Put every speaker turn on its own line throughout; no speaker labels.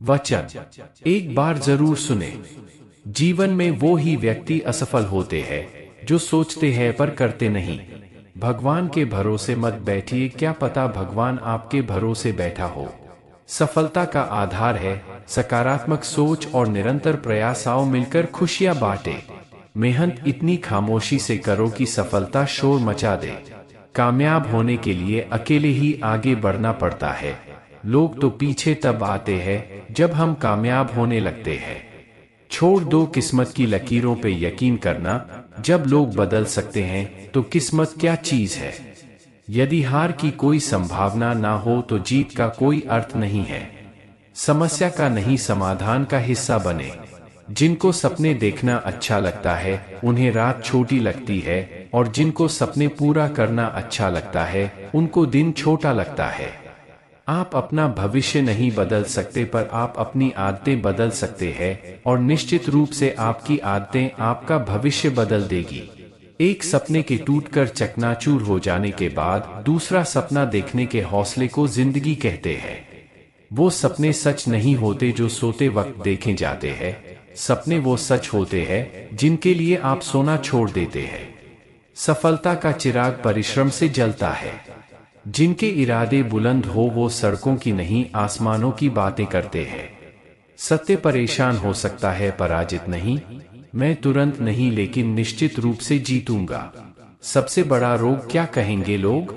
वचन एक बार जरूर सुने। जीवन में वो ही व्यक्ति असफल होते हैं जो सोचते हैं पर करते नहीं। भगवान के भरोसे मत बैठिए, क्या पता भगवान आपके भरोसे बैठा हो। सफलता का आधार है सकारात्मक सोच और निरंतर प्रयास। आओ मिलकर खुशियां बांटे। मेहनत इतनी खामोशी से करो कि सफलता शोर मचा दे। कामयाब होने के लिए अकेले ही आगे बढ़ना पड़ता है। लोग तो पीछे तब आते हैं जब हम कामयाब होने लगते हैं। छोड़ दो किस्मत की लकीरों पे यकीन करना। जब लोग बदल सकते हैं तो किस्मत क्या चीज है। यदि हार की कोई संभावना ना हो तो जीत का कोई अर्थ नहीं है। समस्या का नहीं समाधान का हिस्सा बने। जिनको सपने देखना अच्छा लगता है उन्हें रात छोटी लगती है, और जिनको सपने पूरा करना अच्छा लगता है उनको दिन छोटा लगता है। आप अपना भविष्य नहीं बदल सकते पर आप अपनी आदतें बदल सकते हैं, और निश्चित रूप से आपकी आदतें आपका भविष्य बदल देगी। एक सपने के टूटकर चकनाचूर हो जाने के बाद दूसरा सपना देखने के हौसले को जिंदगी कहते हैं। वो सपने सच नहीं होते जो सोते वक्त देखे जाते हैं। सपने वो सच होते हैं जिनके लिए आप सोना छोड़ देते हैं। सफलता का चिराग परिश्रम से जलता है। जिनके इरादे बुलंद हो वो सड़कों की नहीं आसमानों की बातें करते हैं। सत्य परेशान हो सकता है पराजित नहीं। मैं तुरंत नहीं लेकिन निश्चित रूप से जीतूंगा। सबसे बड़ा रोग क्या कहेंगे लोग।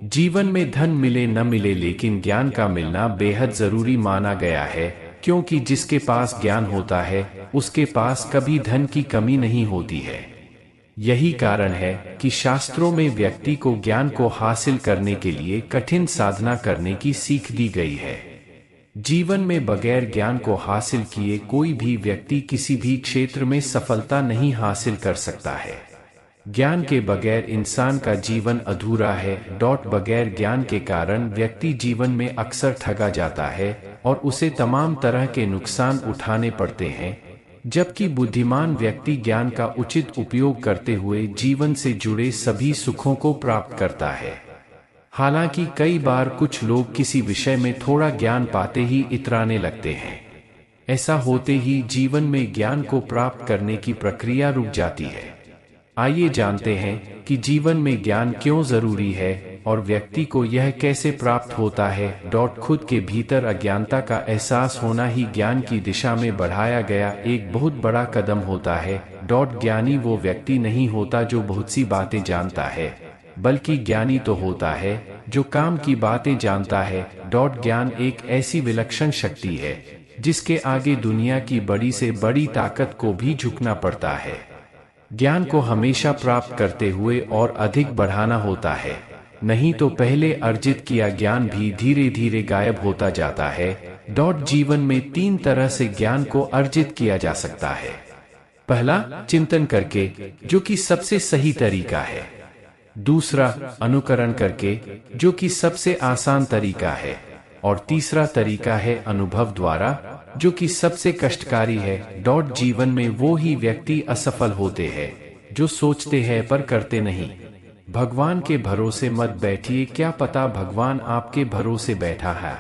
जीवन में धन मिले न मिले लेकिन ज्ञान का मिलना बेहद जरूरी माना गया है, क्योंकि जिसके पास ज्ञान होता है उसके पास कभी धन की कमी नहीं होती है। यही कारण है कि शास्त्रों में व्यक्ति को ज्ञान को हासिल करने के लिए कठिन साधना करने की सीख दी गई है। जीवन में बगैर ज्ञान को हासिल किए कोई भी व्यक्ति किसी भी क्षेत्र में सफलता नहीं हासिल कर सकता है। ज्ञान के बगैर इंसान का जीवन अधूरा है। बगैर ज्ञान के कारण व्यक्ति जीवन में अक्सर ठगा जाता है और उसे तमाम तरह के नुकसान उठाने पड़ते हैं, जबकि बुद्धिमान व्यक्ति ज्ञान का उचित उपयोग करते हुए जीवन से जुड़े सभी सुखों को प्राप्त करता है। हालांकि कई बार कुछ लोग किसी विषय में थोड़ा ज्ञान पाते ही इतराने लगते हैं। ऐसा होते ही जीवन में ज्ञान को प्राप्त करने की प्रक्रिया रुक जाती है। आइए जानते हैं कि जीवन में ज्ञान क्यों जरूरी है और व्यक्ति को यह कैसे प्राप्त होता है। खुद के भीतर अज्ञानता का एहसास होना ही ज्ञान की दिशा में बढ़ाया गया एक बहुत बड़ा कदम होता है। ज्ञानी वो व्यक्ति नहीं होता जो बहुत सी बातें जानता है, बल्कि ज्ञानी तो होता है जो काम की बातें जानता है। ज्ञान एक ऐसी विलक्षण शक्ति है जिसके आगे दुनिया की बड़ी से बड़ी ताकत को भी झुकना पड़ता है। ज्ञान को हमेशा प्राप्त करते हुए और अधिक बढ़ाना होता है, नहीं तो पहले अर्जित किया ज्ञान भी धीरे धीरे गायब होता जाता है। जीवन में 3 तरह से ज्ञान को अर्जित किया जा सकता है। पहला, चिंतन करके, जो कि सबसे सही तरीका है। दूसरा, अनुकरण करके, जो कि सबसे आसान तरीका है। और तीसरा तरीका है अनुभव द्वारा, जो कि सबसे कष्टकारी है। जीवन में वो ही व्यक्ति असफल होते हैं जो सोचते हैं पर करते नहीं। भगवान के भरोसे मत बैठिए, क्या पता भगवान आपके भरोसे बैठा है।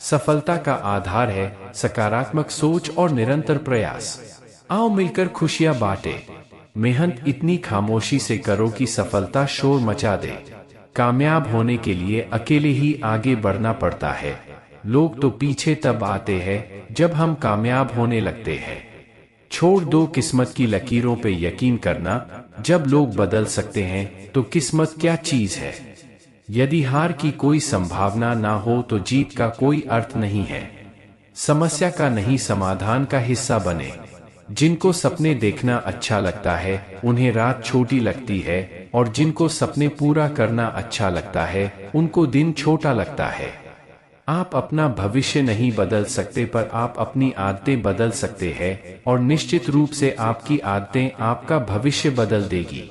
सफलता का आधार है सकारात्मक सोच और निरंतर प्रयास। आओ मिलकर खुशियां बांटे। मेहनत इतनी खामोशी से करो कि सफलता शोर मचा दे। कामयाब होने के लिए अकेले ही आगे बढ़ना पड़ता है। लोग तो पीछे तब आते हैं जब हम कामयाब होने लगते हैं। छोड़ दो किस्मत की लकीरों पे यकीन करना। जब लोग बदल सकते हैं तो किस्मत क्या चीज है। यदि हार की कोई संभावना ना हो तो जीत का कोई अर्थ नहीं है। समस्या का नहीं समाधान का हिस्सा बने। जिनको सपने देखना अच्छा लगता है उन्हें रात छोटी लगती है, और जिनको सपने पूरा करना अच्छा लगता है उनको दिन छोटा लगता है। आप अपना भविष्य नहीं बदल सकते पर आप अपनी आदतें बदल सकते हैं, और निश्चित रूप से आपकी आदतें आपका भविष्य बदल देगी।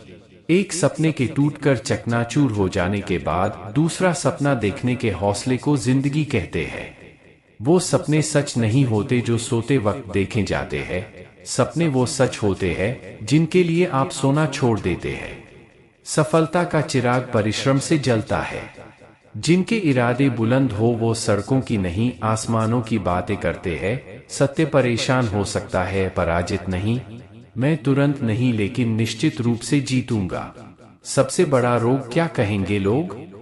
एक सपने के टूटकर चकनाचूर हो जाने के बाद दूसरा सपना देखने के हौसले को जिंदगी कहते हैं। वो सपने सच नहीं होते जो सोते वक्त देखे जाते हैं। सपने वो सच होते हैं जिनके लिए आप सोना छोड़ देते हैं। सफलता का चिराग परिश्रम से जलता है। जिनके इरादे बुलंद हो वो सड़कों की नहीं आसमानों की बातें करते हैं। सत्य परेशान हो सकता है पराजित नहीं। मैं तुरंत नहीं लेकिन निश्चित रूप से जीतूंगा। सबसे बड़ा रोग क्या कहेंगे लोग?